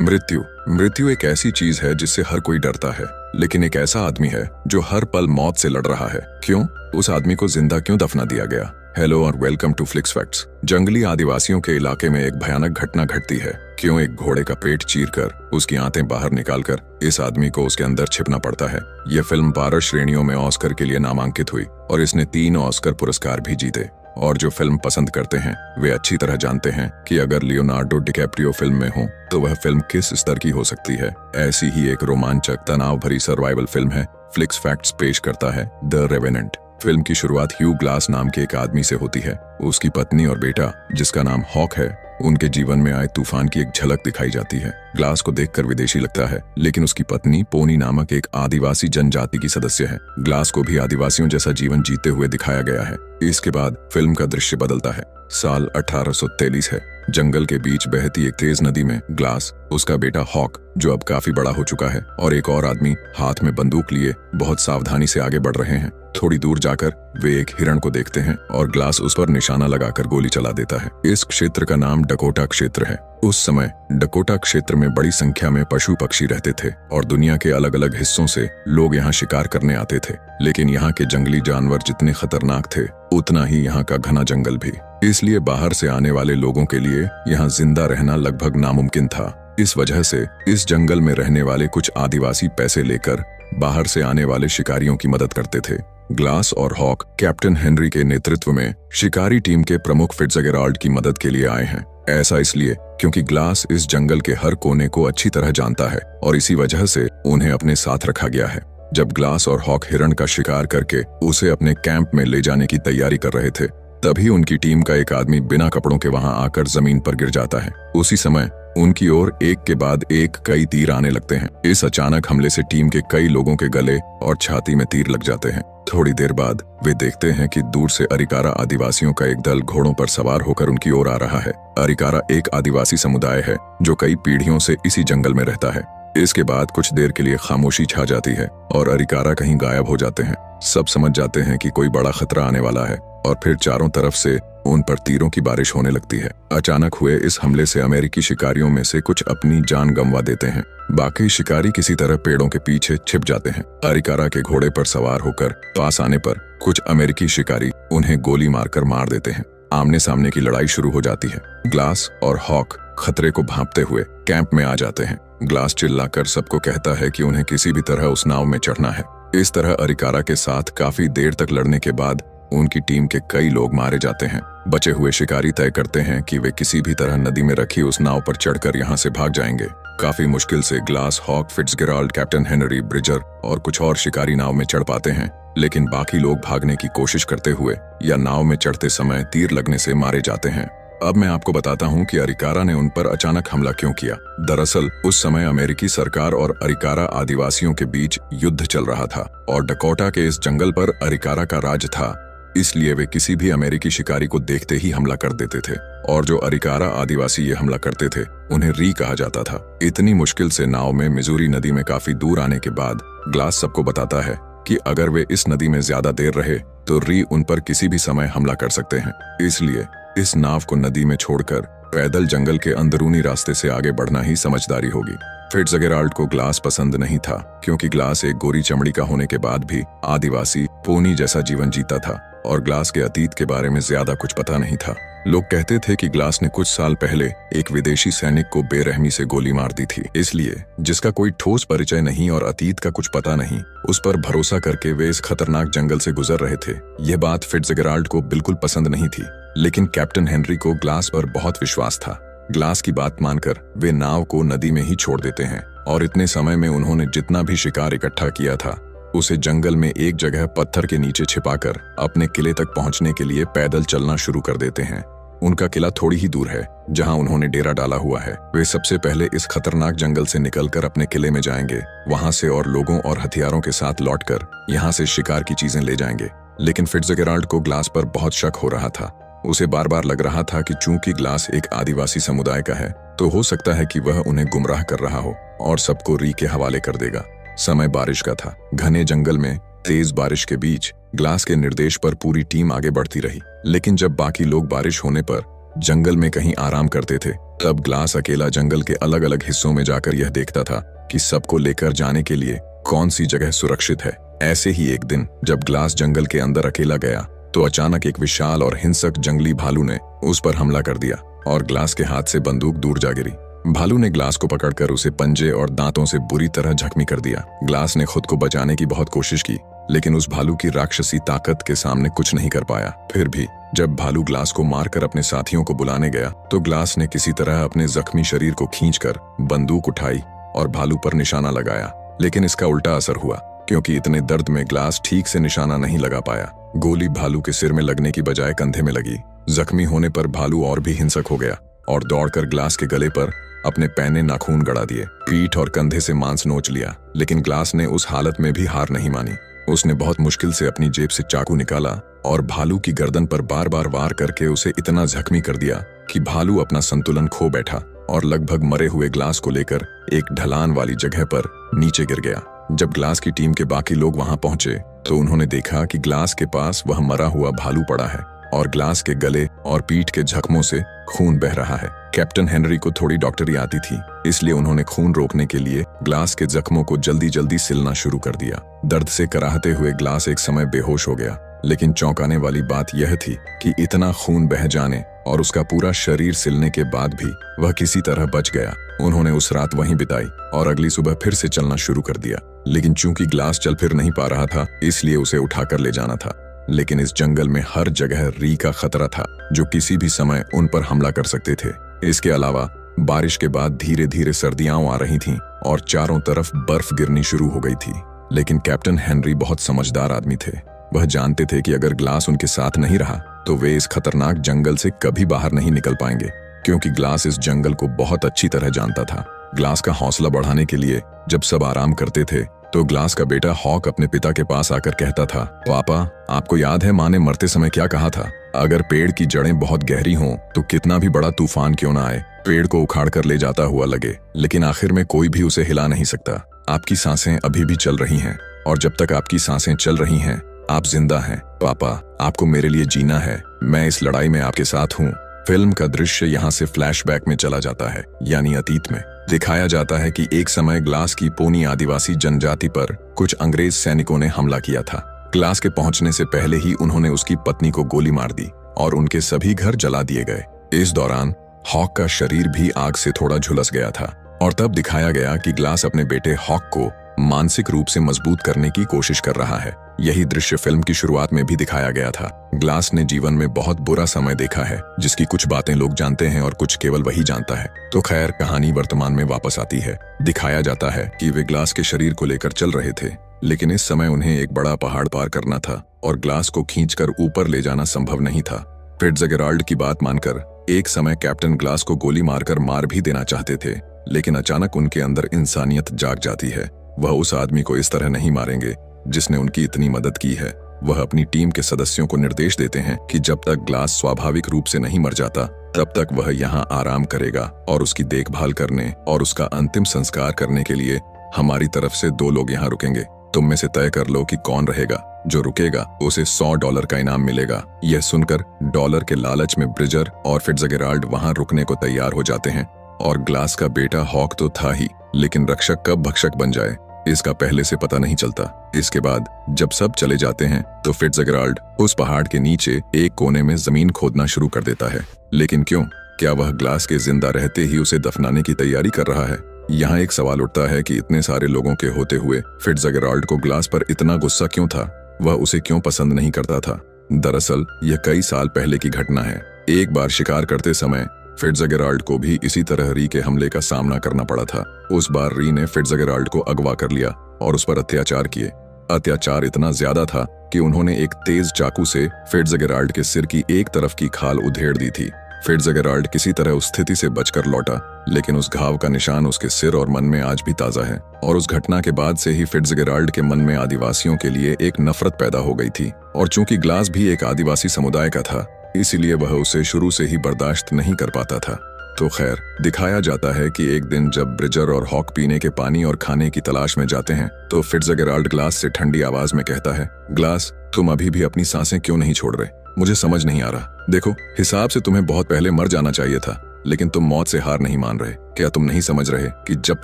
मृत्यु मृत्यु एक ऐसी चीज है जिससे हर कोई डरता है, लेकिन एक ऐसा आदमी है जो हर पल मौत से लड़ रहा है। क्यों? उस आदमी को जिंदा क्यों दफना दिया गया? हेलो और वेलकम टू फ्लिक्स फैक्ट्स। जंगली आदिवासियों के इलाके में एक भयानक घटना घटती है। क्यों एक घोड़े का पेट चीरकर उसकी आंतें बाहर निकालकर इस आदमी को उसके अंदर छिपना पड़ता है। यह फिल्म 12 श्रेणियों में ऑस्कर के लिए नामांकित हुई और इसने 3 ऑस्कर पुरस्कार भी जीते। और जो फिल्म पसंद करते हैं वे अच्छी तरह जानते हैं कि अगर लियोनार्डो डिकैप्रियो फिल्म में हो तो वह फिल्म किस स्तर की हो सकती है। ऐसी ही एक रोमांचक तनाव भरी सर्वाइवल फिल्म है फ्लिक्स फैक्ट्स पेश करता है द रेवेनेंट। फिल्म की शुरुआत ह्यू ग्लास नाम के एक आदमी से होती है। उसकी पत्नी और बेटा जिसका नाम हॉक है, उनके जीवन में आए तूफान की एक झलक दिखाई जाती है। ग्लास को देखकर विदेशी लगता है, लेकिन उसकी पत्नी पोनी नामक एक आदिवासी जनजाति की सदस्य है। ग्लास को भी आदिवासियों जैसा जीवन जीते हुए दिखाया गया है। इसके बाद फिल्म का दृश्य बदलता है। साल 1843 है। जंगल के बीच बहती एक तेज नदी में ग्लास, उसका बेटा हॉक जो अब काफी बड़ा हो चुका है, और एक और आदमी हाथ में बंदूक लिए बहुत सावधानी से आगे बढ़ रहे हैं। थोड़ी दूर जाकर वे एक हिरण को देखते हैं और ग्लास उस पर निशाना लगाकर गोली चला देता है। इस क्षेत्र का नाम डकोटा क्षेत्र है। उस समय डकोटा क्षेत्र में बड़ी संख्या में पशु पक्षी रहते थे और दुनिया के अलग अलग हिस्सों से लोग यहाँ शिकार करने आते थे। लेकिन यहाँ के जंगली जानवर जितने खतरनाक थे, उतना ही यहाँ का घना जंगल भी। इसलिए बाहर से आने वाले लोगों के लिए यहाँ जिंदा रहना लगभग नामुमकिन था। इस वजह से इस जंगल में रहने वाले कुछ आदिवासी पैसे लेकर बाहर से आने वाले शिकारियों की मदद करते थे। ग्लास और हॉक कैप्टन हेनरी के नेतृत्व में शिकारी टीम के प्रमुख फिट्जगेराल्ड की मदद के लिए आए हैं। ऐसा इसलिए क्योंकि ग्लास इस जंगल के हर कोने को अच्छी तरह जानता है और इसी वजह से उन्हें अपने साथ रखा गया है। जब ग्लास और हॉक हिरण का शिकार करके उसे अपने कैंप में ले जाने की तैयारी कर रहे थे, तभी उनकी टीम का एक आदमी बिना कपड़ों के वहां आकर जमीन पर गिर जाता है। उसी समय उनकी ओर एक के बाद एक कई तीर आने लगते हैं। इस अचानक हमले से टीम के कई लोगों के गले और छाती में तीर लग जाते हैं। थोड़ी देर बाद वे देखते हैं कि दूर से अरिकारा आदिवासियों का एक दल घोड़ों पर सवार होकर उनकी ओर आ रहा है। अरिकारा एक आदिवासी समुदाय है जो कई पीढ़ियों से इसी जंगल में रहता है। इसके बाद कुछ देर के लिए खामोशी छा जाती है और अरिकारा कहीं गायब हो जाते हैं। सब समझ जाते हैं कि कोई बड़ा खतरा आने वाला है और फिर चारों तरफ से उन पर तीरों की बारिश होने लगती है। अचानक हुए इस हमले से अमेरिकी शिकारियों में से कुछ अपनी जान गंवा देते हैं। बाकी शिकारी किसी तरह पेड़ों के पीछे छिप जाते हैं। अरिकारा के घोड़े पर सवार होकर पास आने पर कुछ अमेरिकी शिकारी उन्हें गोली मारकर मार देते हैं। आमने सामने की लड़ाई शुरू हो जाती है। ग्लास और हॉक खतरे को भांपते हुए कैंप में आ जाते हैं। ग्लास चिल्लाकर सबको कहता है कि उन्हें किसी भी तरह उस नाव में चढ़ना है। इस तरह अरिकारा के साथ काफी देर तक लड़ने के बाद उनकी टीम के कई लोग मारे जाते हैं। बचे हुए शिकारी तय करते हैं कि वे किसी भी तरह नदी में रखी उस नाव पर चढ़कर यहाँ से भाग जाएंगे। काफी मुश्किल से glass, hawk, Fitzgerald, captain Henry, Bridger और कुछ और शिकारी नाव में चढ़ पाते हैं, लेकिन बाकी लोग भागने की कोशिश करते हुए या नाव में चढ़ते समय तीर लगने से मारे जाते हैं। अब मैं आपको बताता हूँ कि अरिकारा ने उन पर अचानक हमला क्यों किया। दरअसल उस समय अमेरिकी सरकार और अरिकारा आदिवासियों के बीच युद्ध चल रहा था और डकोटा के इस जंगल पर अरिकारा का राज था। इसलिए वे किसी भी अमेरिकी शिकारी को देखते ही हमला कर देते थे और जो अरिकारा आदिवासी ये हमला करते थे उन्हें री कहा जाता था। इतनी मुश्किल से नाव में मिजूरी नदी में काफी दूर आने के बाद ग्लास सबको बताता है कि अगर वे इस नदी में ज्यादा देर रहे तो री उन पर किसी भी समय हमला कर सकते हैं। इसलिए इस नाव को नदी में छोड़कर पैदल जंगल के अंदरूनी रास्ते से आगे बढ़ना ही समझदारी होगी। फिट्जगेराल्ड को ग्लास पसंद नहीं था क्योंकि ग्लास एक गोरी चमड़ी का होने के बाद भी आदिवासी पोनी जैसा जीवन जीता था और ग्लास के अतीत के बारे में ज्यादा कुछ पता नहीं था। लोग कहते थे कि ग्लास ने कुछ साल पहले एक विदेशी सैनिक को बेरहमी से गोली मार दी थी। इसलिए जिसका कोई ठोस परिचय नहीं और अतीत का कुछ पता नहीं, उस पर भरोसा करके वे इस खतरनाक जंगल से गुजर रहे थे। यह बात फिट्जगेराल्ड को बिल्कुल पसंद नहीं थी, लेकिन कैप्टन हेनरी को ग्लास पर बहुत विश्वास था। ग्लास की बात मानकर वे नाव को नदी में ही छोड़ देते हैं और इतने समय में उन्होंने जितना भी शिकार इकट्ठा किया था उसे जंगल में एक जगह पत्थर के नीचे छिपाकर अपने किले तक पहुंचने के लिए पैदल चलना शुरू कर देते हैं। उनका किला थोड़ी ही दूर है जहां उन्होंने डेरा डाला हुआ है। वे सबसे पहले इस खतरनाक जंगल से निकलकर अपने किले में जाएंगे। वहां से और लोगों और हथियारों के साथ लौटकर यहाँ से शिकार की चीजें ले जाएंगे। लेकिन फिट्जगेराल्ड को ग्लास पर बहुत शक हो रहा था। उसे बार बार लग रहा था कि चूंकि ग्लास एक आदिवासी समुदाय का है तो हो सकता है कि वह उन्हें गुमराह कर रहा हो और सबको री के हवाले कर देगा। समय बारिश का था। घने जंगल में तेज बारिश के बीच ग्लास के निर्देश पर पूरी टीम आगे बढ़ती रही। लेकिन जब बाकी लोग बारिश होने पर जंगल में कहीं आराम करते थे, तब ग्लास अकेला जंगल के अलग अलग हिस्सों में जाकर यह देखता था कि सबको लेकर जाने के लिए कौन सी जगह सुरक्षित है। ऐसे ही एक दिन जब ग्लास जंगल के अंदर अकेला गया तो अचानक एक विशाल और हिंसक जंगली भालू ने उस पर हमला कर दिया और ग्लास के हाथ से बंदूक दूर जा गिरी। भालू ने ग्लास को पकड़कर उसे पंजे और दांतों से बुरी तरह जख्मी कर दिया। ग्लास ने खुद को बचाने की बहुत कोशिश की, लेकिन उस भालू की राक्षसी ताकत के सामने कुछ नहीं कर पाया। फिर भी जब भालू ग्लास को मारकर अपने साथियों को बुलाने गया तो ग्लास ने किसी तरह अपने जख्मी शरीर को खींचकर बंदूक उठाई और भालू पर निशाना लगाया। लेकिन इसका उल्टा असर हुआ, क्योंकि इतने दर्द में ग्लास ठीक से निशाना नहीं लगा पाया। गोली भालू के सिर में लगने की बजाय कंधे में लगी। जख्मी होने पर भालू और भी हिंसक हो गया और दौड़कर ग्लास के गले पर अपने पैने नाखून गड़ा दिए। पीठ और कंधे से मांस नोच लिया, लेकिन ग्लास ने उस हालत में भी हार नहीं मानी। उसने बहुत मुश्किल से अपनी जेब से चाकू निकाला और भालू की गर्दन पर बार बार वार करके उसे इतना जख्मी कर दिया कि भालू अपना संतुलन खो बैठा और लगभग मरे हुए ग्लास को लेकर एक ढलान वाली जगह पर नीचे गिर गया। जब ग्लास की टीम के बाकी लोग वहां पहुंचे तो उन्होंने देखा कि ग्लास के पास वह मरा हुआ भालू पड़ा है और ग्लास के गले और पीठ के जख्मों से खून बह रहा है। कैप्टन हेनरी को थोड़ी डॉक्टरी आती थी, इसलिए उन्होंने खून रोकने के लिए ग्लास के जख्मों को जल्दी जल्दी सिलना शुरू कर दिया। दर्द से कराहते हुए ग्लास एक समय बेहोश हो गया, लेकिन चौंकाने वाली बात यह थी कि इतना खून बह जाने और उसका पूरा शरीर सिलने के बाद भी वह किसी तरह बच गया। उन्होंने उस रात वहीं बिताई और अगली सुबह फिर से चलना शुरू कर दिया। लेकिन चूंकि ग्लास चल फिर नहीं पा रहा था, इसलिए उसे उठाकर ले जाना था। लेकिन इस जंगल में हर जगह री का खतरा था, जो किसी भी समय उन पर हमला कर सकते थे। इसके अलावा बारिश के बाद धीरे धीरे सर्दियां आ रही थीं और चारों तरफ बर्फ गिरनी शुरू हो गई थी। लेकिन कैप्टन हेनरी बहुत समझदार आदमी थे। वह जानते थे कि अगर ग्लास उनके साथ नहीं रहा तो वे इस खतरनाक जंगल से कभी बाहर नहीं निकल पाएंगे, क्योंकि ग्लास इस जंगल को बहुत अच्छी तरह जानता था। ग्लास का हौसला बढ़ाने के लिए जब सब आराम करते थे तो ग्लास का बेटा हॉक अपने पिता के पास आकर कहता था, पापा, आपको याद है माँ ने मरते समय क्या कहा था? अगर पेड़ की जड़ें बहुत गहरी हों तो कितना भी बड़ा तूफान क्यों ना आए, पेड़ को उखाड़ कर ले जाता हुआ लगे, लेकिन आखिर में कोई भी उसे हिला नहीं सकता। आपकी सांसें अभी भी चल रही हैं और जब तक आपकी सांसें चल रही हैं आप जिंदा हैं। पापा, आपको मेरे लिए जीना है, मैं इस लड़ाई में आपके साथ हूँ। फिल्म का दृश्य यहाँ से फ्लैशबैक में चला जाता है, यानी अतीत में। दिखाया जाता है कि एक समय ग्लास की पोनी आदिवासी जनजाति पर कुछ अंग्रेज सैनिकों ने हमला किया था। ग्लास के पहुंचने से पहले ही उन्होंने उसकी पत्नी को गोली मार दी और उनके सभी घर जला दिए गए। इस दौरान हॉक का शरीर भी आग से थोड़ा झुलस गया था और तब दिखाया गया कि ग्लास अपने बेटे हॉक को मानसिक रूप से मजबूत करने की कोशिश कर रहा है। यही दृश्य फिल्म की शुरुआत में भी दिखाया गया था। ग्लास ने जीवन में बहुत बुरा समय देखा है, जिसकी कुछ बातें लोग जानते हैं और कुछ केवल वही जानता है। तो खैर, कहानी वर्तमान में वापस आती है। दिखाया जाता है कि वे ग्लास के शरीर को लेकर चल रहे थे, लेकिन इस समय उन्हें एक बड़ा पहाड़ पार करना था और ग्लास को खींचकर ऊपर ले जाना संभव नहीं था। फिट्जगेराल्ड की बात मानकर एक समय कैप्टन ग्लास को गोली मारकर मार भी देना चाहते थे, लेकिन अचानक उनके अंदर इंसानियत जाग जाती है। वह उस आदमी को इस तरह नहीं मारेंगे जिसने उनकी इतनी मदद की है। वह अपनी टीम के सदस्यों को निर्देश देते हैं कि जब तक ग्लास स्वाभाविक रूप से नहीं मर जाता तब तक वह यहाँ आराम करेगा और उसकी देखभाल करने और उसका अंतिम संस्कार करने के लिए हमारी तरफ से 2 लोग यहाँ रुकेंगे। तुम में से तय कर लो कि कौन रहेगा। जो रुकेगा उसे $100 का इनाम मिलेगा। यह सुनकर डॉलर के लालच में ब्रिजर और फिट्जगेराल्ड वहां रुकने को तैयार हो जाते हैं और ग्लास का बेटा हॉक तो था ही, लेकिन रक्षक कब भक्षक बन जाए इसका पहले से पता नहीं चलता। इसके बाद जब सब चले जाते हैं तो फिट्जगेराल्ड उस पहाड़ के नीचे एक कोने में जमीन खोदना शुरू कर देता है। लेकिन क्यों? क्या वह ग्लास के जिंदा रहते ही उसे दफनाने की तैयारी कर रहा है? यहाँ एक सवाल उठता है कि इतने सारे लोगों के होते हुए फिट्जगेराल्ड को ग्लास पर इतना गुस्सा क्यों था? वह उसे क्यों पसंद नहीं करता था? दरअसल यह कई साल पहले की घटना है। एक बार शिकार करते समय फिट्जगेराल्ड को भी इसी तरह री के हमले का सामना करना पड़ा था। उस बार री ने फिट्जगेराल्ड को अगवा कर लिया और उस पर अत्याचार किए। अत्याचार इतना ज्यादा था कि उन्होंने एक तेज चाकू से फिट्जगेराल्ड के सिर की एक तरफ की खाल उधेड़ दी थी। फिट्जगेराल्ड किसी तरह उस स्थिति से बचकर लौटा, लेकिन उस घाव का निशान उसके सिर और मन में आज भी ताजा है। और उस घटना के बाद से ही फिट्जगेराल्ड के मन में आदिवासियों के लिए एक नफरत पैदा हो गई थी। और चूंकि ग्लास भी एक आदिवासी समुदाय का था, इसीलिए वह उसे शुरू से ही बर्दाश्त नहीं कर पाता था। तो खैर, दिखाया जाता है कि एक दिन जब ब्रिजर और हॉक पीने के पानी और खाने की तलाश में जाते हैं तो फिट्जगेराल्ड ग्लास से ठंडी आवाज में कहता है, ग्लास, तुम अभी भी अपनी सांसें क्यों नहीं छोड़ रहे? मुझे समझ नहीं आ रहा। देखो, हिसाब से तुम्हें बहुत पहले मर जाना चाहिए था, लेकिन तुम मौत से हार नहीं मान रहे। क्या तुम नहीं समझ रहे कि जब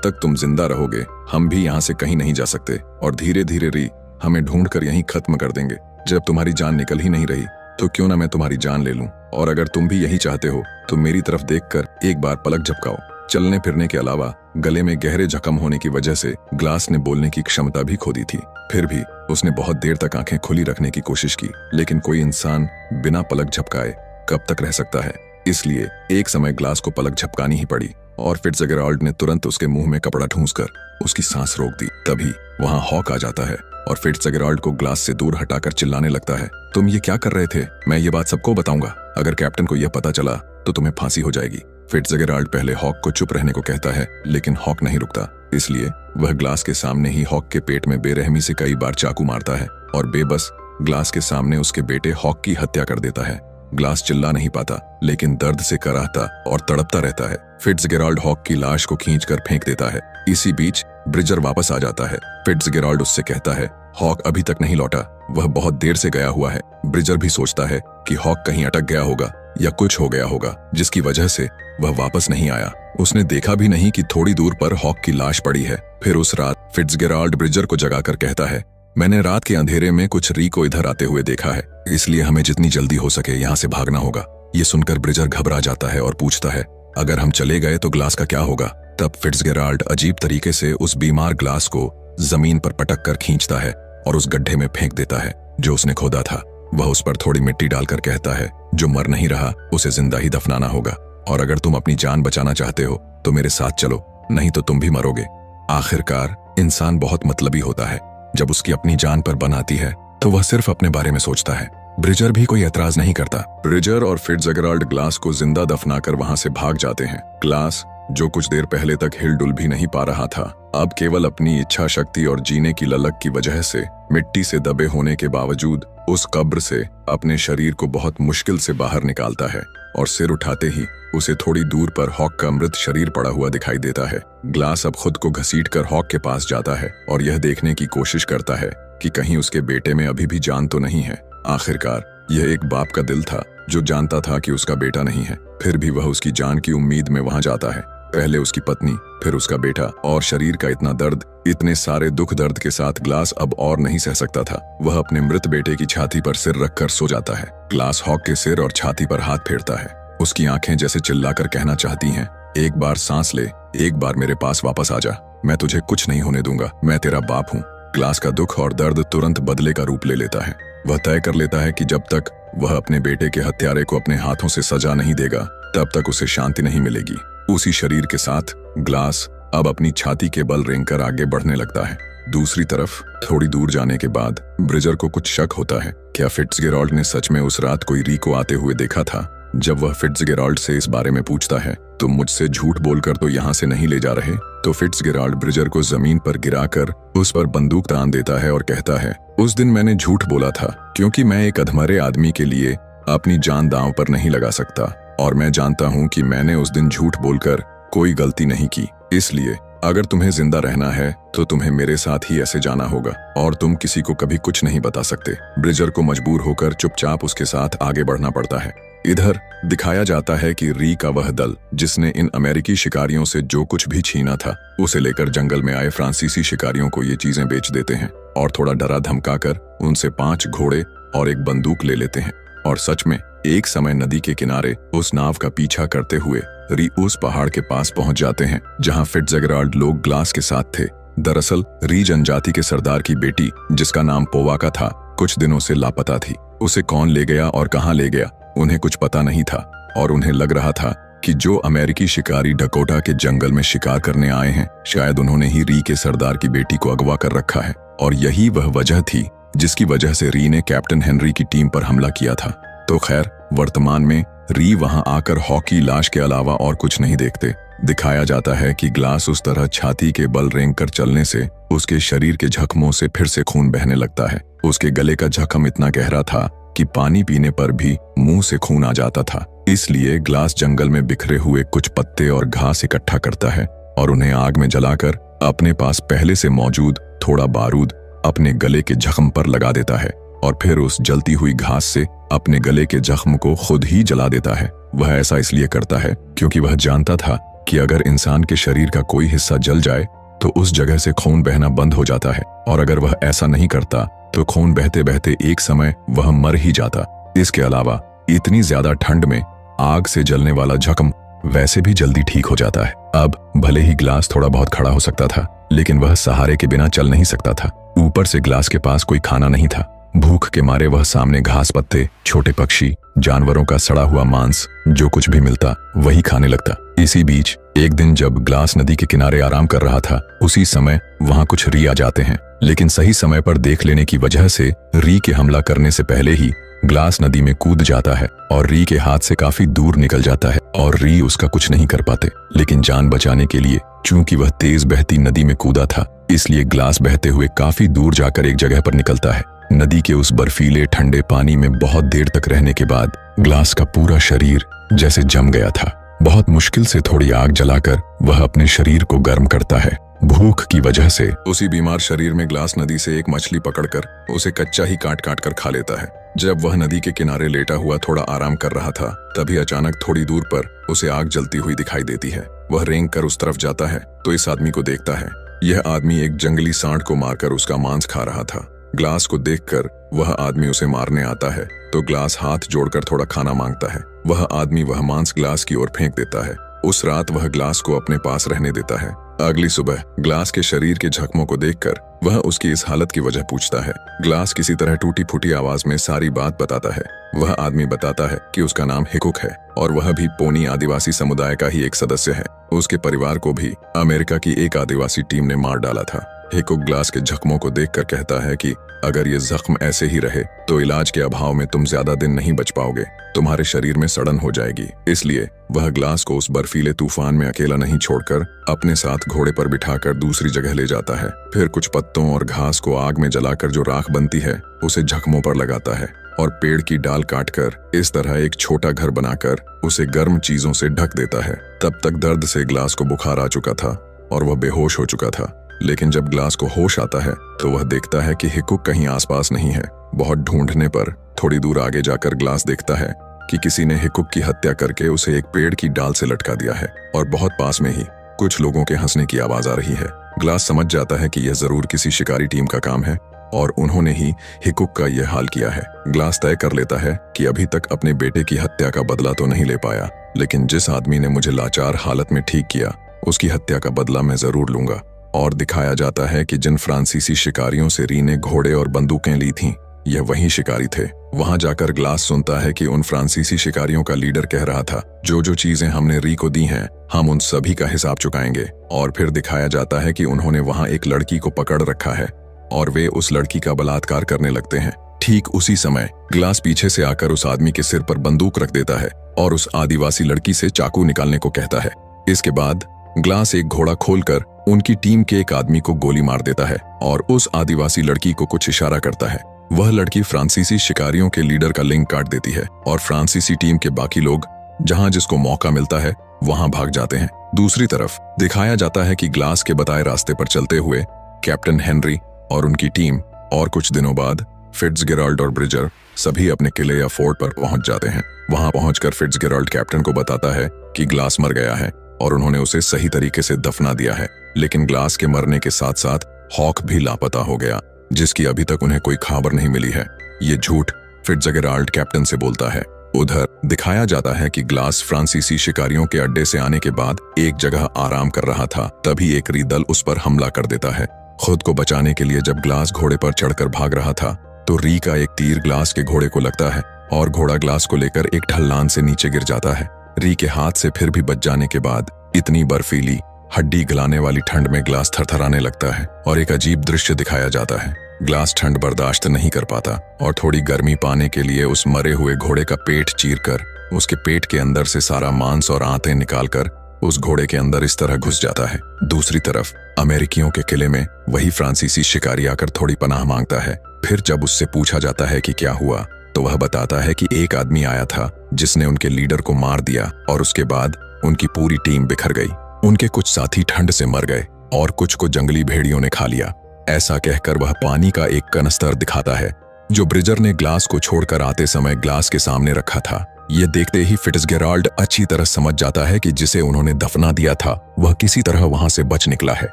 तक तुम जिंदा रहोगे हम भी यहाँ से कहीं नहीं जा सकते, और धीरे धीरे री हमें ढूंढकर यहीं खत्म कर देंगे। जब तुम्हारी जान निकल ही नहीं रही तो क्यों ना मैं तुम्हारी जान ले लूं। और अगर तुम भी यही चाहते हो तो मेरी तरफ देखकर एक बार पलक झपकाओ। चलने फिरने के अलावा गले में गहरे जख्म होने की वजह से ग्लास ने बोलने की क्षमता भी खो दी थी। फिर भी उसने बहुत देर तक आंखें खुली रखने की कोशिश की, लेकिन कोई इंसान बिना पलक झपकाए कब तक रह सकता है। इसलिए एक समय ग्लास को पलक झपकानी ही पड़ी, और फिट्जगेराल्ड ने तुरंत उसके मुंह में कपड़ा ठूंसकर उसकी सांस रोक दी। तभी वहां हॉक आ जाता है और फिट्जगेराल्ड को ग्लास से दूर हटाकर चिल्लाने लगता है, तुम ये क्या कर रहे थे? मैं ये बात सबको बताऊंगा। अगर कैप्टन को यह पता चला तो तुम्हें फांसी हो जाएगी। फिट्जगेराल्ड पहले हॉक को चुप रहने को कहता है, लेकिन हॉक नहीं रुकता। इसलिए वह ग्लास के सामने ही हॉक के पेट में बेरहमी से कई बार चाकू मारता है और बेबस ग्लास के सामने उसके बेटे हॉक की हत्या कर देता है। ग्लास चिल्ला नहीं पाता, लेकिन दर्द से कराहता और तड़पता रहता है। फिट्जगेराल्ड हॉक की लाश को खींचकर फेंक देता है। इसी बीच ब्रिजर वापस आ जाता है। फिट्जगेराल्ड उससे कहता है, हॉक अभी तक नहीं लौटा, वह बहुत देर से गया हुआ है। ब्रिजर भी सोचता है कि हॉक कहीं अटक गया होगा या कुछ हो गया होगा जिसकी वजह से वह वापस नहीं आया। उसने देखा भी नहीं कि थोड़ी दूर पर हॉक की लाश पड़ी है। फिर उस रात फिट्जगेराल्ड ब्रिजर को जगाकर कहता है, मैंने रात के अंधेरे में कुछ री को इधर आते हुए देखा है, इसलिए हमें जितनी जल्दी हो सके यहाँ से भागना होगा। ये सुनकर ब्रिजर घबरा जाता है और पूछता है, अगर हम चले गए तो ग्लास का क्या होगा? तब फिट्जगेराल्ड अजीब तरीके से उस बीमार ग्लास को जमीन पर पटक कर खींचता है और उस गड्ढे में फेंक देता है जो उसने खोदा था। वह उस पर थोड़ी मिट्टी डालकर कहता है, जो मर नहीं रहा उसे जिंदा ही दफनाना होगा, और अगर तुम अपनी जान बचाना चाहते हो तो मेरे साथ चलो, नहीं तो तुम भी मरोगे। आखिरकार इंसान बहुत मतलबी होता है। जब उसकी अपनी जान पर बन आती है तो वह सिर्फ अपने बारे में सोचता है। ब्रिजर भी कोई एतराज नहीं करता। ब्रिजर और फिट्जगेराल्ड ग्लास को जिंदा दफनाकर वहां से भाग जाते हैं। ग्लास, जो कुछ देर पहले तक हिलडुल भी नहीं पा रहा था, अब केवल अपनी इच्छा शक्ति और जीने की ललक की वजह से मिट्टी से दबे होने के बावजूद उस कब्र से अपने शरीर को बहुत मुश्किल से बाहर निकालता है, और सिर उठाते ही उसे थोड़ी दूर पर हॉक का मृत शरीर पड़ा हुआ दिखाई देता है। ग्लास अब खुद को घसीटकर हॉक के पास जाता है और यह देखने की कोशिश करता है कि कहीं उसके बेटे में अभी भी जान तो नहीं है। आखिरकार यह एक बाप का दिल था जो जानता था कि उसका बेटा नहीं है, फिर भी वह उसकी जान की उम्मीद में वहां जाता है। पहले उसकी पत्नी, फिर उसका बेटा, और शरीर का इतना दर्द, इतने सारे दुख दर्द के साथ ग्लास अब और नहीं सह सकता था। वह अपने मृत बेटे की छाती पर सिर रखकर सो जाता है। ग्लास हॉक के सिर और छाती पर हाथ फेरता है। उसकी आंखें जैसे चिल्लाकर कहना चाहती हैं, एक बार सांस ले, एक बार मेरे पास वापस आ जा, मैं तुझे कुछ नहीं होने दूंगा, मैं तेरा बाप हूँ। ग्लास का दुख और दर्द तुरंत बदले का रूप ले लेता है। वह तय कर लेता है कि जब तक वह अपने बेटे के हत्यारे को अपने हाथों से सजा नहीं देगा तब तक उसे शांति नहीं मिलेगी। उसी शरीर के साथ ग्लास अब अपनी छाती के बल रेंगकर आगे बढ़ने लगता है। दूसरी तरफ थोड़ी दूर जाने के बाद ब्रिजर को कुछ शक होता है। क्या फिट्जगेराल्ड ने सच में उस रात कोई री को आते हुए देखा था? जब वह फिट्जगेराल्ड से इस बारे में पूछता है, तुम मुझसे झूठ बोलकर तो यहाँ से नहीं ले जा रहे? तो फिट्जगेराल्ड ब्रिजर को जमीन पर गिराकर उस पर बंदूक तान देता है और कहता है, उस दिन मैंने झूठ बोला था क्योंकि मैं एक अधमरे आदमी के लिए अपनी जान दांव पर नहीं लगा सकता, और मैं जानता हूँ कि मैंने उस दिन झूठ बोलकर कोई गलती नहीं की। इसलिए अगर तुम्हें जिंदा रहना है तो तुम्हें मेरे साथ ही ऐसे जाना होगा, और तुम किसी को कभी कुछ नहीं बता सकते। ब्रिजर को मजबूर होकर चुपचाप उसके साथ आगे बढ़ना पड़ता है। इधर दिखाया जाता है कि री का वह दल जिसने इन अमेरिकी शिकारियों से जो कुछ भी छीना था उसे लेकर जंगल में आए फ्रांसीसी शिकारियों को ये चीजें बेच देते हैं, और थोड़ा डरा धमकाकर उनसे 5 घोड़े और एक बंदूक ले लेते हैं। और सच में एक समय नदी के किनारे उस नाव का पीछा करते हुए री उस पहाड़ के पास पहुंच जाते हैं जहां फिट्जगेराल्ड लोग ग्लास के साथ थे। दरअसल री जनजाति के सरदार की बेटी, जिसका नाम पोवाका था, कुछ दिनों से लापता थी। उसे कौन ले गया और कहां ले गया उन्हें कुछ पता नहीं था, और उन्हें लग रहा था कि जो अमेरिकी शिकारी डकोटा के जंगल में शिकार करने आए हैं शायद उन्होंने ही री के सरदार की बेटी को अगवा कर रखा है, और यही वह वजह थी जिसकी वजह से री ने कैप्टन हेनरी की टीम पर हमला किया था। तो खैर, वर्तमान में री वहां आकर हॉक की लाश के अलावा और कुछ नहीं देखते। दिखाया जाता है कि ग्लास उस तरह छाती के बल रेंग कर चलने से उसके शरीर के जख्मों से फिर से खून बहने लगता है। उसके गले का जख्म इतना गहरा था कि पानी पीने पर भी मुंह से खून आ जाता था। इसलिए ग्लास जंगल में बिखरे हुए कुछ पत्ते और घास इकट्ठा करता है और उन्हें आग में जलाकर अपने पास पहले से मौजूद थोड़ा बारूद अपने गले के जख्म पर लगा देता है, और फिर उस जलती हुई घास से अपने गले के जख्म को खुद ही जला देता है। वह ऐसा इसलिए करता है क्योंकि वह जानता था कि अगर इंसान के शरीर का कोई हिस्सा जल जाए तो उस जगह से खून बहना बंद हो जाता है, और अगर वह ऐसा नहीं करता तो खून बहते बहते एक समय वह मर ही जाता। इसके अलावा इतनी ज्यादा ठंड में आग से जलने वाला जख्म वैसे भी जल्दी ठीक हो जाता है। अब भले ही ग्लास थोड़ा बहुत खड़ा हो सकता था, लेकिन वह सहारे के बिना चल नहीं सकता था। ऊपर से ग्लास के पास कोई खाना नहीं था। भूख के मारे वह सामने घास पत्ते, छोटे पक्षी, जानवरों का सड़ा हुआ मांस, जो कुछ भी मिलता वही खाने लगता। इसी बीच एक दिन जब ग्लास नदी के किनारे आराम कर रहा था, उसी समय वहां कुछ री आ जाते हैं, लेकिन सही समय पर देख लेने की वजह से री के हमला करने से पहले ही ग्लास नदी में कूद जाता है और री के हाथ से काफी दूर निकल जाता है और री उसका कुछ नहीं कर पाते। लेकिन जान बचाने के लिए, चूंकि वह तेज बहती नदी में कूदा था, इसलिए ग्लास बहते हुए काफी दूर जाकर एक जगह पर निकलता है। नदी के उस बर्फीले ठंडे पानी में बहुत देर तक रहने के बाद ग्लास का पूरा शरीर जैसे जम गया था। बहुत मुश्किल से थोड़ी आग जलाकर वह अपने शरीर को गर्म करता है। भूख की वजह से उसी बीमार शरीर में ग्लास नदी से एक मछली पकड़कर उसे कच्चा ही काट काट कर खा लेता है। जब वह नदी के किनारे लेटा हुआ थोड़ा आराम कर रहा था, तभी अचानक थोड़ी दूर पर उसे आग जलती हुई दिखाई देती है। वह रेंग कर उस तरफ जाता है तो इस आदमी को देखता है। यह आदमी एक जंगली सांड को मारकर उसका मांस खा रहा था। ग्लास को देखकर वह आदमी उसे मारने आता है तो ग्लास हाथ जोड़कर थोड़ा खाना मांगता है। वह आदमी वह मांस ग्लास की ओर फेंक देता है। उस रात वह ग्लास को अपने पास रहने देता है। अगली सुबह ग्लास के शरीर के जख्मों को देखकर वह उसकी इस हालत की वजह पूछता है। ग्लास किसी तरह टूटी फूटी आवाज में सारी बात बताता है। वह आदमी बताता है कि उसका नाम हिकुक है और वह भी पोनी आदिवासी समुदाय का ही एक सदस्य है। उसके परिवार को भी अमेरिका की एक आदिवासी टीम ने मार डाला था। हिकुक ग्लास के जख्मों को देखकर कहता है कि अगर ये जख्म ऐसे ही रहे तो इलाज के अभाव में तुम ज्यादा दिन नहीं बच पाओगे, तुम्हारे शरीर में सड़न हो जाएगी। इसलिए वह ग्लास को उस बर्फीले तूफान में अकेला नहीं छोड़कर अपने साथ घोड़े पर बिठाकर दूसरी जगह ले जाता है। फिर कुछ पत्तों और घास को आग में जलाकर जो राख बनती है उसे जख्मों पर लगाता है और पेड़ की डाल काटकर इस तरह एक छोटा घर बनाकर उसे गर्म चीजों से ढक देता है। तब तक दर्द से ग्लास को बुखार आ चुका था और वह बेहोश हो चुका था। लेकिन जब ग्लास को होश आता है तो वह देखता है कि हिकुक कहीं आसपास नहीं है। बहुत ढूंढने पर थोड़ी दूर आगे जाकर ग्लास देखता है कि किसी ने हिकुक की हत्या करके उसे एक पेड़ की डाल से लटका दिया है और बहुत पास में ही कुछ लोगों के हंसने की आवाज आ रही है। ग्लास समझ जाता है कि यह जरूर किसी शिकारी टीम का काम है और उन्होंने ही हिकुक का यह हाल किया है। ग्लास तय कर लेता है कि अभी तक अपने बेटे की हत्या का बदला तो नहीं ले पाया, लेकिन जिस आदमी ने मुझे लाचार हालत में ठीक किया उसकी हत्या का बदला मैं जरूर लूंगा। और दिखाया जाता है कि जिन फ्रांसीसी शिकारियों से री ने घोड़े और बंदूकें ली थीं, यह वही शिकारी थे। वहां जाकर ग्लास सुनता है कि उन फ्रांसीसी शिकारियों का लीडर कह रहा था, जो जो चीजें हमने री को दी हैं, हम उन सभी का हिसाब चुकाएंगे। और फिर दिखाया जाता है कि उन्होंने वहां एक लड़की को पकड़ रखा है और वे उस लड़की का बलात्कार करने लगते हैं। ठीक उसी समय ग्लास पीछे से आकर उस आदमी के सिर पर बंदूक रख देता है और उस आदिवासी लड़की से चाकू निकालने को कहता है। इसके बाद ग्लास एक घोड़ा खोलकर उनकी टीम के एक आदमी को गोली मार देता है और उस आदिवासी लड़की को कुछ इशारा करता है। वह लड़की फ्रांसीसी शिकारियों के लीडर का लिंक काट देती है और फ्रांसीसी टीम के बाकी लोग जहां जिसको मौका मिलता है वहां भाग जाते हैं। दूसरी तरफ दिखाया जाता है कि ग्लास के बताए रास्ते पर चलते हुए कैप्टन हेनरी और उनकी टीम और कुछ दिनों बाद फिट्जगेराल्ड और ब्रिजर सभी अपने किले या फोर्ट पर पहुंच जाते हैं। वहां पहुंचकर फिट्जगेराल्ड कैप्टन को बताता है कि ग्लास मर गया है और उन्होंने उसे सही तरीके से दफना दिया है। लेकिन ग्लास के मरने के साथ साथ हॉक भी लापता हो गया, जिसकी अभी तक उन्हें कोई खबर नहीं मिली है। ये झूठ फिट्जगेराल्ड कैप्टन से बोलता है। उधर दिखाया जाता है कि ग्लास फ्रांसीसी शिकारियों के अड्डे से आने के बाद एक जगह आराम कर रहा था, तभी एक री दल उस पर हमला कर देता है। खुद को बचाने के लिए जब ग्लास घोड़े पर चढ़कर भाग रहा था तो री का एक तीर ग्लास के घोड़े को लगता है और घोड़ा ग्लास को लेकर एक ढलान से नीचे गिर जाता है। री के हाथ से फिर भी बच जाने के बाद इतनी बर्फीली हड्डी गलाने वाली ठंड में ग्लास थरथराने लगता है और एक अजीब दृश्य दिखाया जाता है। ग्लास ठंड बर्दाश्त नहीं कर पाता और थोड़ी गर्मी पाने के लिए उस मरे हुए घोड़े का पेट चीरकर उसके पेट के अंदर से सारा मांस और आंतें निकालकर उस घोड़े के अंदर इस तरह घुस जाता है। दूसरी तरफ अमेरिकियों के किले में वही फ्रांसीसी शिकारी आकर थोड़ी पनाह मांगता है। फिर जब उससे पूछा जाता है कि क्या हुआ तो वह बताता है कि एक आदमी आया था जिसने उनके लीडर को मार दिया और उसके बाद उनकी पूरी टीम बिखर गई। उनके कुछ साथी ठंड से मर गए और कुछ को जंगली भेड़ियों ने खा लिया। ऐसा कहकर वह पानी का एक कनस्तर दिखाता है जो ब्रिजर ने ग्लास को छोड़कर आते समय ग्लास के सामने रखा था। ये देखते ही फिट्जगेराल्ड अच्छी तरह समझ जाता है कि जिसे उन्होंने दफना दिया था वह किसी तरह वहां से बच निकला है।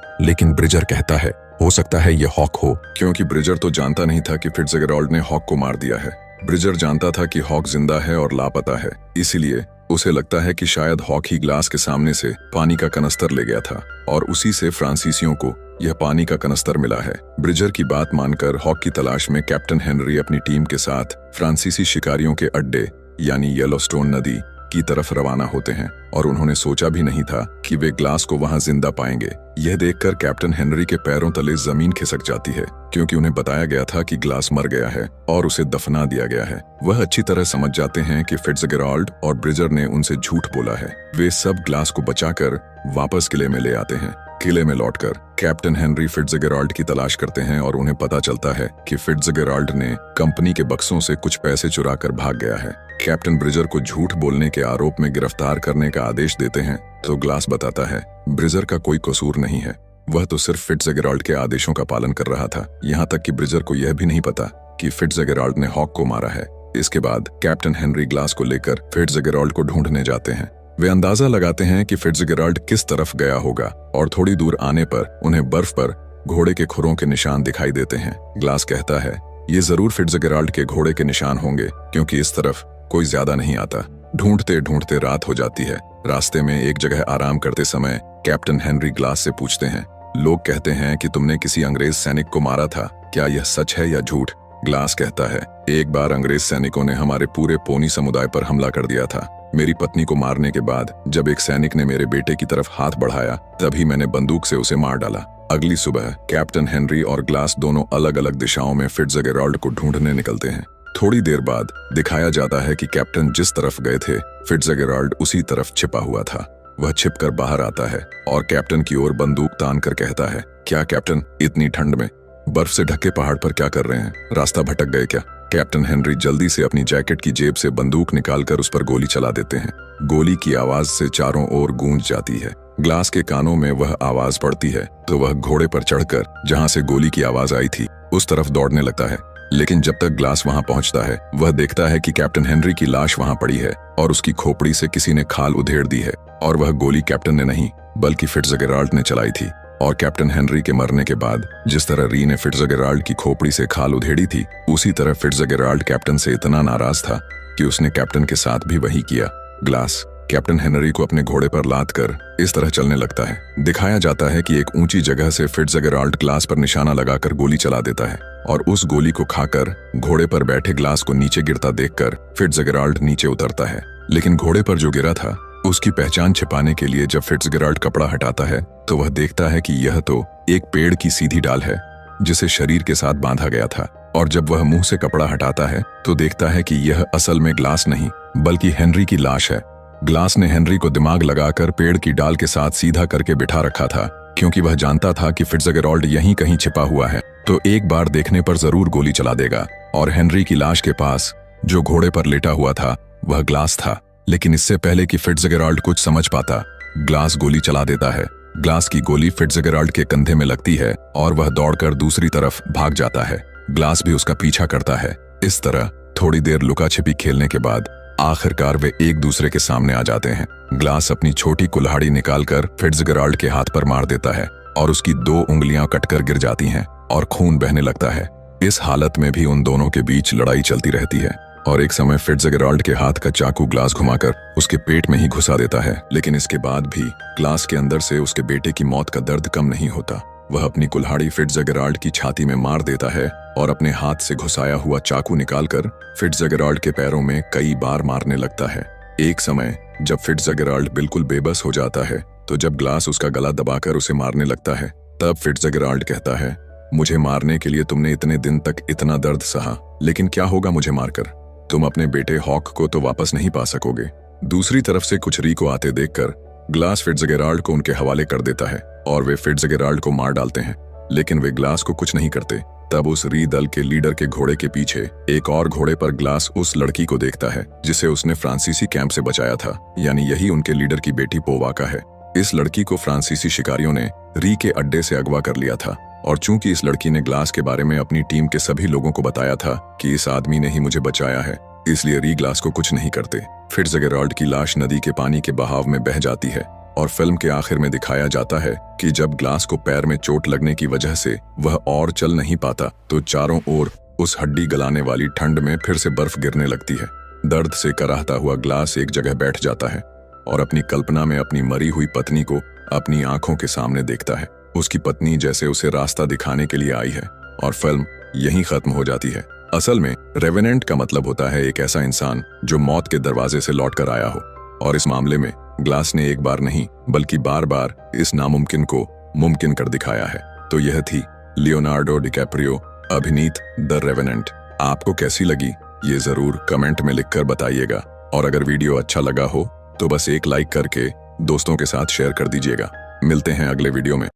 लेकिन ब्रिजर कहता है हो सकता है ये हॉक हो, क्योंकि ब्रिजर तो जानता नहीं था कि फिट्जगेराल्ड ने हॉक को मार दिया है। ब्रिजर जानता था कि हॉक जिंदा है और लापता है, इसीलिए उसे लगता है कि शायद हॉक ही ग्लास के सामने से पानी का कनस्तर ले गया था और उसी से फ्रांसीसियों को यह पानी का कनस्तर मिला है। ब्रिजर की बात मानकर हॉक की तलाश में कैप्टन हेनरी अपनी टीम के साथ फ्रांसीसी शिकारियों के अड्डे यानी येलोस्टोन नदी की तरफ रवाना होते हैं और उन्होंने सोचा भी नहीं था कि वे ग्लास को वहां जिंदा पाएंगे। यह देखकर कैप्टन हेनरी के पैरों तले जमीन खिसक जाती है, क्योंकि उन्हें बताया गया था कि ग्लास मर गया है और उसे दफना दिया गया है। वह अच्छी तरह समझ जाते हैं कि फिट्जगेराल्ड और ब्रिजर ने उनसे झूठ बोला है। वे सब ग्लास को बचाकर वापस किले में ले आते हैं। किले में लौटकर कैप्टन हेनरी फिट्जगेराल्ड की तलाश करते हैं और उन्हें पता चलता है कि फिट्जगेराल्ड ने कंपनी के बक्सों से कुछ पैसे चुराकर भाग गया है। कैप्टन ब्रिजर को झूठ बोलने के आरोप में गिरफ्तार करने का आदेश देते हैं तो ग्लास बताता है ब्रिजर का कोई कसूर नहीं है, वह तो सिर्फ फिट्जगेराल्ड के आदेशों का पालन कर रहा था। यहाँ तक कि ब्रिजर को यह भी नहीं पता कि फिट्जगेराल्ड ने हॉक को मारा है। इसके बाद कैप्टन हेनरी ग्लास को लेकर फिट्जगेराल्ड को ढूंढने जाते हैं। वे अंदाजा लगाते हैं कि फिट्जगेराल्ड किस तरफ गया होगा और थोड़ी दूर आने पर उन्हें बर्फ पर घोड़े के खुरों के निशान दिखाई देते हैं। ग्लास कहता है ये जरूर फिट्जगेराल्ड के घोड़े के निशान होंगे, क्योंकि इस तरफ कोई ज्यादा नहीं आता। ढूंढते ढूंढते रात हो जाती है। रास्ते में एक जगह आराम करते समय कैप्टन हेनरी ग्लास से पूछते हैं लोग कहते हैं कि तुमने किसी अंग्रेज सैनिक को मारा था, क्या यह सच है या झूठ? ग्लास कहता है एक बार अंग्रेज सैनिकों ने हमारे पूरे पोनी समुदाय पर हमला कर दिया था। मेरी पत्नी को मारने के बाद जब एक सैनिक ने मेरे बेटे की तरफ हाथ बढ़ाया तभी मैंने बंदूक से उसे मार डाला। अगली सुबह कैप्टन हेनरी और ग्लास दोनों अलग अलग दिशाओं में फिट्जगेराल्ड को ढूंढने निकलते हैं। थोड़ी देर बाद दिखाया जाता है कि कैप्टन जिस तरफ गए थे फिट्जगेराल्ड उसी तरफ छिपा हुआ था। वह छिपकर बाहर आता है और कैप्टन की ओर बंदूक तान कर कहता है क्या कैप्टन, इतनी ठंड में बर्फ से ढके पहाड़ पर क्या कर रहे हैं? रास्ता भटक गए क्या? कैप्टन हेनरी जल्दी से अपनी जैकेट की जेब से बंदूक निकालकर उस पर गोली चला देते हैं। गोली की आवाज से चारों ओर गूंज जाती है। ग्लास के कानों में वह आवाज पड़ती है तो वह घोड़े पर चढ़कर जहां से गोली की आवाज आई थी उस तरफ दौड़ने लगता है। लेकिन जब तक ग्लास वहां पहुंचता है वह देखता है कि कैप्टन हेनरी की लाश वहां पड़ी है और उसकी खोपड़ी से किसी ने खाल उधेड़ दी है और वह गोली कैप्टन ने नहीं बल्कि फिट्जगेराल्ड ने चलाई थी। और कैप्टन हेनरी के मरने के बाद जिस तरह री ने फिट्जगेराल्ड की खोपड़ी से खाल उधेड़ी थी उसी तरह फिट्जगेराल्ड कैप्टन से इतना नाराज था कि उसने कैप्टन के साथ भी वही किया। ग्लास कैप्टन हेनरी को अपने घोड़े पर लाद कर इस तरह चलने लगता है। दिखाया जाता है कि एक ऊंची जगह से फिट्जगेराल्ड ग्लास पर निशाना लगाकर गोली चला देता है और उस गोली को खाकर घोड़े पर बैठे ग्लास को नीचे गिरता देखकर फिट्जगेराल्ड नीचे उतरता है। लेकिन घोड़े पर जो गिरा था उसकी पहचान छिपाने के लिए जब फिट्जगेराल्ड कपड़ा हटाता है तो वह देखता है कि यह तो एक पेड़ की सीधी डाल है जिसे शरीर के साथ बांधा गया था। और जब वह मुंह से कपड़ा हटाता है तो देखता है कि यह असल में ग्लास नहीं बल्कि हेनरी की लाश है। ग्लास ने हेनरी को दिमाग लगाकर पेड़ की डाल के साथ सीधा करके बिठा रखा था, क्योंकि वह जानता था कि फिट्जगेराल्ड यहीं कहीं छिपा हुआ है तो एक बार देखने पर जरूर गोली चला देगा। और हेनरी की लाश के पास जो घोड़े पर लेटा हुआ था वह ग्लास था। लेकिन इससे पहले कि फिट्जगेराल्ड कुछ समझ पाता ग्लास गोली चला देता है। ग्लास की गोली फिट्जगेराल्ड के कंधे में लगती है और वह दौड़कर दूसरी तरफ भाग जाता है। ग्लास भी उसका पीछा करता है। इस तरह थोड़ी देर लुका छिपी खेलने के बाद आखिरकार वे एक दूसरे के सामने आ जाते हैं। ग्लास अपनी छोटी कुल्हाड़ी निकालकर फिट्जगेराल्ड के हाथ पर मार देता है और उसकी 2 उंगलियां कटकर गिर जाती हैं और खून बहने लगता है। इस हालत में भी उन दोनों के बीच लड़ाई चलती रहती है और एक समय फिट्जगेराल्ड के हाथ का चाकू ग्लास घुमाकर उसके पेट में ही घुसा देता है। लेकिन इसके बाद भी ग्लास के अंदर से उसके बेटे की मौत का दर्द कम नहीं होता। वह अपनी कुल्हाड़ी फिट्जगेराल्ड की छाती में मार देता है और अपने हाथ से घुसाया हुआ चाकू निकालकर फिट्जगेराल्ड के पैरों में कई बार मारने लगता है। एक समय जब फिट्जगेराल्ड बिल्कुल बेबस हो जाता है तो जब ग्लास उसका गला दबाकर उसे मारने लगता है तब फिट्जगेराल्ड कहता है मुझे मारने के लिए तुमने इतने दिन तक इतना दर्द सहा, लेकिन क्या होगा मुझे मारकर? तुम अपने बेटे हॉक को तो वापस नहीं पा सकोगे। दूसरी तरफ से कुछ री को आते देखकर ग्लास फिट्जगेराल्ड को उनके हवाले कर देता है और वे फिट्जगेराल्ड को मार डालते हैं। लेकिन वे ग्लास को कुछ नहीं करते। तब उस री दल के लीडर के घोड़े के पीछे एक और घोड़े पर ग्लास उस लड़की को देखता है जिसे उसने फ्रांसीसी कैंप से बचाया था, यानी यही उनके लीडर की बेटी पोवाका है। इस लड़की को फ्रांसीसी शिकारियों ने री के अड्डे से अगवा कर लिया था और चूंकि इस लड़की ने ग्लास के बारे में अपनी टीम के सभी लोगों को बताया था कि इस आदमी ने ही मुझे बचाया है, इसलिए री ग्लास को कुछ नहीं करते। फिट्जगेराल्ड की लाश नदी के पानी के बहाव में बह जाती है और फिल्म के आखिर में दिखाया जाता है कि जब ग्लास को पैर में चोट लगने की वजह से वह और चल नहीं पाता तो चारों ओर उस हड्डी गलाने वाली ठंड में फिर से बर्फ गिरने लगती है। दर्द से कराहता हुआ ग्लास एक जगह बैठ जाता है और अपनी कल्पना में अपनी मरी हुई पत्नी को अपनी आंखों के सामने देखता है। उसकी पत्नी जैसे उसे रास्ता दिखाने के लिए आई है और फिल्म यहीं खत्म हो जाती है। असल में रेवेनेंट का मतलब होता है एक ऐसा इंसान जो मौत के दरवाजे से लौटकर आया हो, और इस मामले में ग्लास ने एक बार नहीं बल्कि बार बार इस नामुमकिन को मुमकिन कर दिखाया है। तो यह थी लियोनार्डो डिकैप्रियो अभिनीत द रेवेनेंट। आपको कैसी लगी ये जरूर कमेंट में लिखकर बताइएगा, और अगर वीडियो अच्छा लगा हो तो बस एक लाइक करके दोस्तों के साथ शेयर कर दीजिएगा। मिलते हैं अगले वीडियो में।